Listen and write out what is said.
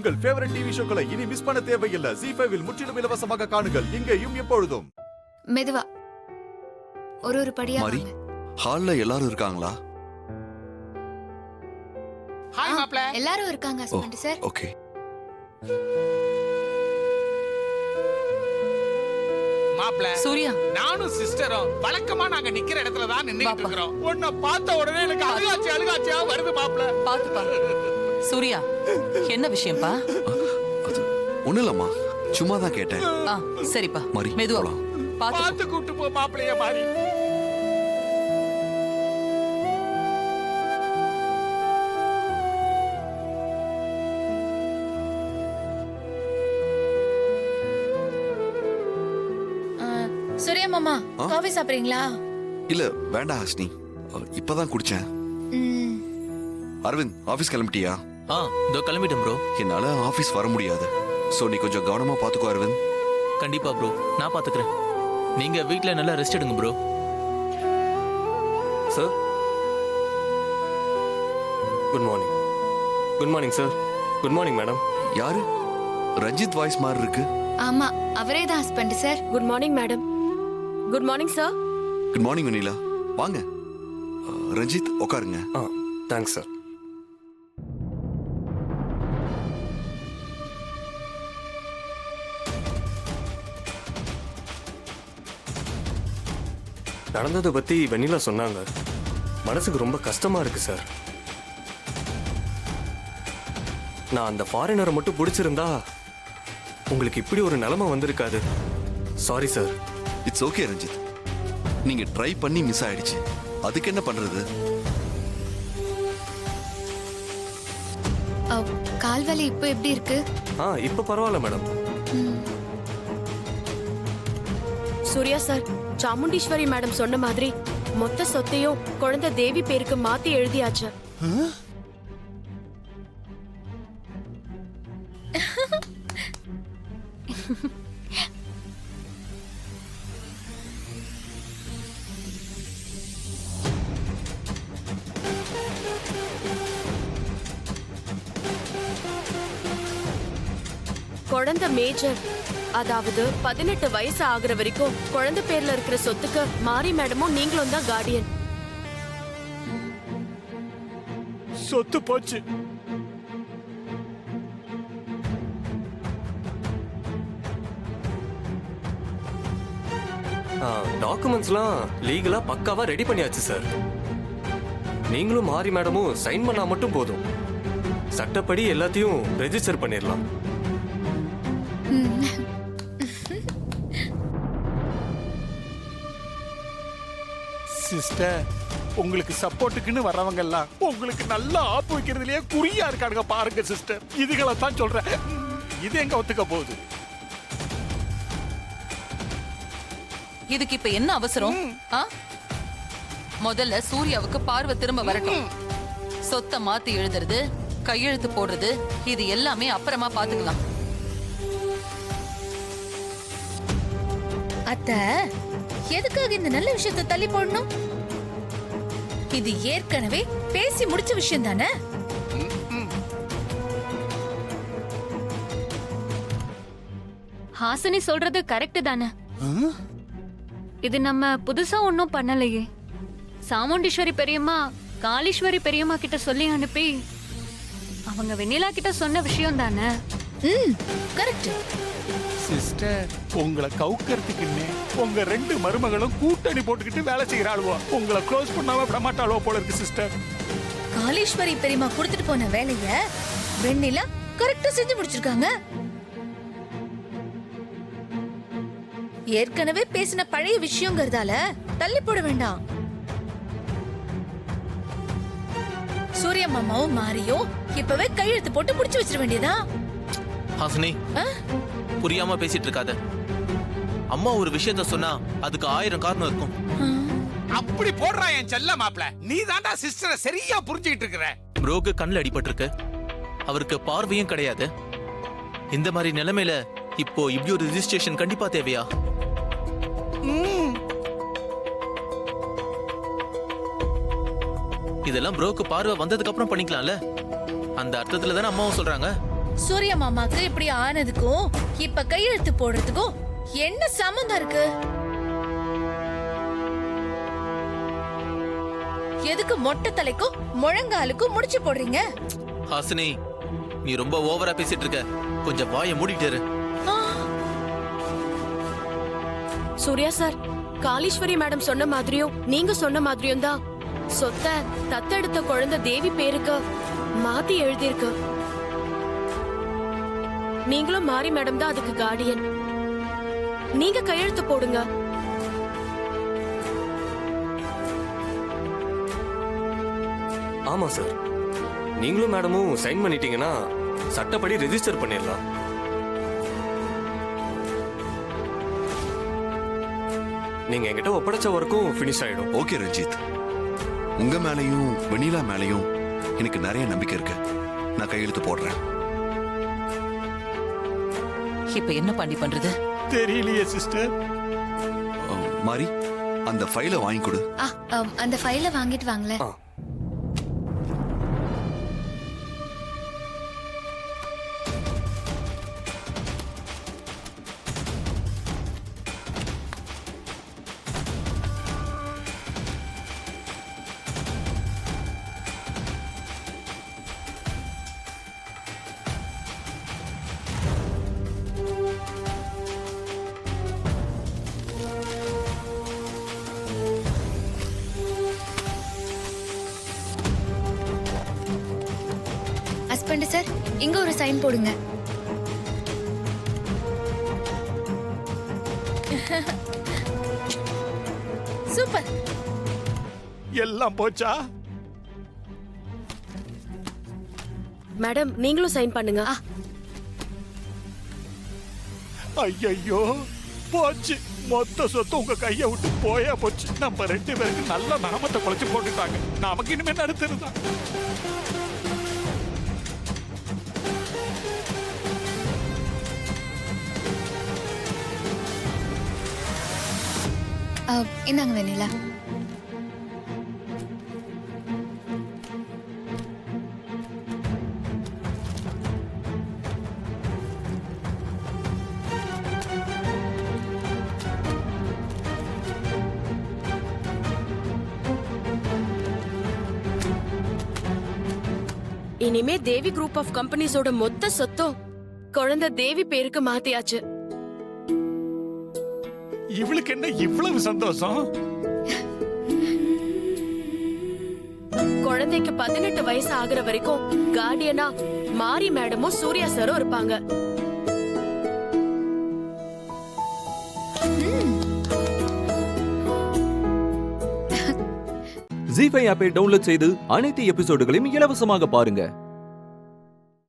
உங்கள் favourite TV ஷோக்களை இனி miss பண்ண தேவையில்லை. ZEE5 இல் முற்றிலும் இலவசமாக காணுங்கள். இங்கேயும் எப்பொழுதும். மெதுவா ஒரு படியா மாரி, ஹால்ல எல்லாரும் இருக்காங்களா? ஹாய் மாப்ள. எல்லாரும் இருக்காங்க ஹஸ்பண்ட் சார். ஓகே. மாப்ள, சூர்யா, நானும் சிஸ்டரும் வழக்கமா நாங்க நிக்கிற இடத்துல தான் நின்னுட்டு இருக்கோம். உன்னை பார்த்த உடனே எனக்கு அழுகாச்சியா வருது மாப்ள. பாத்துப்பா. சூர்யா, என்ன விஷயம்ப்பா? அது ஒண்ணும் இல்லம்மா, சும்மா தான் கேட்டேன். சரிப்பா, மாரி, மெதுவா போலாம். பார்த்து கூட்டு போ மாப்ளைய மாறி. சூர்யா மாமா, காஃபி சாப்பிடுறீங்களா? இல்ல வேண்டாம் ஹாசினி, இப்பதான் குடிச்சேன். அரவிந்த், ஆபீஸ் கிளம்பிட்டியா? இதோ கிளம்பிட்டேன் ப்ரோ. என்னால ஆபீஸ் வர முடியாது. சோ நீ கொஞ்சம் கவனமா பாத்துக்கோ அரவிந்த். கண்டிப்பா ப்ரோ, நான் பாத்துக்கிறேன். நீங்க வீட்ல நல்லா ரெஸ்ட் எடுங்க bro. Sir, good morning. Good morning sir. Good morning madam. யாரு? ரஞ்சித் வாய்ஸ் மாதிரி இருக்கு. ஆமா, அவரே தான் husband sir. Good morning madam. Good morning sir. Good morning Vennila, வாங்க. ரஞ்சித் உட்காருங்க. Thanks sir. நடந்ததை பத்தி வெண்ணிலா சொன்னாங்க. மனசுக்கு ரொம்ப கஷ்டமா இருக்கு சார். நான் அந்த ஃபாரினரை மட்டும் பிடிச்சிருந்தா உங்களுக்கு இப்படி ஒரு நிலைமை வந்திருக்காது. Sorry sir. It's okay Ranjith, நீங்க ட்ரை பண்ணி மிஸ் ஆயிடுச்சு. அதுக்கு என்ன பண்றது? கால்வலி இப்போ எப்படி இருக்கு? இப்ப பரவாயில்ல madam. Surya sir, Chamundeeswari madam சொன்ன மாதிரி மொத்த சொத்தையும் குழந்தை தேவி பேருக்கு மாத்தி எழுதியாச்சு. குழந்தை மேஜர், அதாவது 18 வயசு ஆகுற வரைக்கும் குழந்தை பேர்ல இருக்கிற சொத்துக்கு மாரி மேடமும் நீங்களும் தான் கார்டியன். சொத்து போச்சு. டாக்குமெண்ட்ஸ்லாம் லீகலா பக்காவா ரெடி பண்ணியாச்சு சார். நீங்களும் மாரி மேடமும் சைன் பண்ணா மட்டும் போதும். சட்டப்படி எல்லாத்தையும் ரெஜிஸ்டர் பண்ணிடலாம். சிஸ்டர், உங்களுக்கு சப்போர்ட்டுக்குன்னு வர்றவங்க எல்லாம் உங்களுக்கு நல்லா ஆப்பு வைக்கிறதுலயே குறியா இருக்கானுங்க பாருங்க சிஸ்டர். இதுகளை தான் சொல்றேன். இது எங்க ஒத்துக்க போகுது? இதுக்கு இப்ப என்ன அவசரம்? முதல்ல சூர்யாவுக்கு பார்வை திரும்ப வரட்டும். சொத்தை மாத்தி எழுதுறது, கையெழுத்து போடுறது, இது எல்லாமே அப்புறமா பாத்துக்கலாம். அத்த, எதுக்காக இந்த நல்ல விஷயத்தை தள்ளி போடணும்? இது ஏற்கனவே பேசி முடிச்ச விஷயம் தானே. ஹாசினி சொல்றது கரெக்ட் தானே. இது நம்ம புதுசா ஒன்னும் பண்ணலையே. சாமுண்டீஸ்வரி பெரியம்மா காளீஸ்வரி பெரியம்மா கிட்ட சொல்லி அனுப்பி அவங்க வெண்ணிலா கிட்ட சொன்ன விஷயம் தானே. கரெக்ட் சிஸ்டர், உங்களை கவுக்கிறதுக்குன்னு உங்க 2 மருமகளும் கூட்டணி போட்டுக்கிட்டு வேலை செய்யறாளுவோ. உங்களை க்ளோஸ் பண்ணாம விட மாட்டாளோ போல இருக்கு சிஸ்டர். காளீஸ்வரி பெரியம்மா கொடுத்துட்டு போன வேலைய வெண்ணிலா கரெக்டா செஞ்சு முடிச்சிருக்காங்க. ஏற்கனவே பேசின பழைய விஷயங்கிறதால தள்ளி போட வேண்டாம். சூர்யா மாமாவும் மாரியும் இப்பவே கையெழுத்து போட்டு முடிச்சு வச்சிட வேண்டியதா. ஹாசினி, புரியாம பேசிட்டு இருக்காத. அம்மா ஒரு விஷயத்த சொன்னா அதுக்கு 1000 காரணம் இருக்கும். அப்படி போடுறா என் செல்ல மாப்ள. நீ தாண்டா சிஸ்டரை சரியா புரிஞ்சுக்கிட்டு இருக்கிற. ப்ரோக்கு கண்ணில் அடிபட்டிருக்கு. அவருக்கு பார்வையும் கிடையாது. இந்த மாதிரி நிலைமையில இப்போ இப்படி ஒரு ரெஜிஸ்ட்ரேஷன் கண்டிப்பா தேவையா? இதெல்லாம் ப்ரோக்கு பார்வை வந்ததுக்கு அப்புறம் பண்ணிக்கலாம்ல. அந்த அர்த்தத்துல தானே அம்மாவும் சொல்றாங்க. சூர்யா மாமாக்கு இப்படி ஆனதுக்கும் இப்ப கையெழுத்து போடுறதுக்கும் என்ன சம்மந்தம் இருக்கு? எதுக்கு மொட்டை தலைக்கும் முழங்காலுக்கும் முடிச்சு போடுறீங்க? ஹாசினி, நீ ரொம்ப ஓவரா பேசிட்டு இருக்க. கொஞ்சம் வாயை மூடிட்டு இரு. ஆ, சூர்யா சார், காளீஸ்வரி மேடம் சொன்ன மாதிரியும் நீங்க சொன்ன மாதிரியும் தான் சொத்தை தத்தெடுத்த குழந்தை தேவி பேருக்கு மாத்தி எழுதியிருக்கு. நீங்களும் மாரி மேடம் தான் அதுக்கு கார்டியன். நீங்க கையெழுத்து போடுங்க. ஆமா சார், நீங்களும் மேடமும் சைன் பண்ணிட்டீங்கன்னா சட்டப்படி ரெஜிஸ்டர் பண்ணிடலாம். நீங்க என்கிட்ட ஒப்படைச்ச வரைக்கும் ஃபினிஷ் ஆயிடும். ஓகே ரஞ்சித், உங்க மேலையும் வெண்ணிலா மேலையும் எனக்கு நிறைய நம்பிக்கை இருக்கு. நான் கையெழுத்து போடுறேன். இப்ப என்ன பண்ணி பண்றது? தெரியலையே சிஸ்டர். மாறி, அந்த ஃபைலை வாங்கி கொடு. அந்த ஃபைலை வாங்கிட்டு வாங்களேன். ஆ. ஹஸ்பண்ட் சார், இங்க ஒரு சைன் போடுங்க. சூப்பர். எல்லாம் போச்சா? மேடம் நீங்களும் சைன் பண்ணுங்க. ஐயோ, போச்சு. மொத்த சொத்து உங்க கைய விட்டு போயா போச்சு. நம்ம 2 பேருக்கு நல்ல நாமத்தை குலைச்சு போட்டுட்டாங்க. நமக்கு இனிமே நடத்துறதா? இந்தாங்க வெண்ணிலா. இனிமே தேவி குரூப் ஆஃப் கம்பெனிஸோட மொத்த சொத்தும் குழந்தை தேவி பேருக்கு மாத்தியாச்சு. இவளுக்கு என்ன இவ்வளவு சந்தோஷம்? குழந்தைக்கு 18 வயசு ஆகுற வரைக்கும் கார்டியனா மாரி மேடமும் சூர்யா சாரும் இருப்பாங்க. ஜீ5 ஆப்பை டவுன்லோட் செய்து அனைத்து எபிசோடுகளையும் இலவசமாக பாருங்க.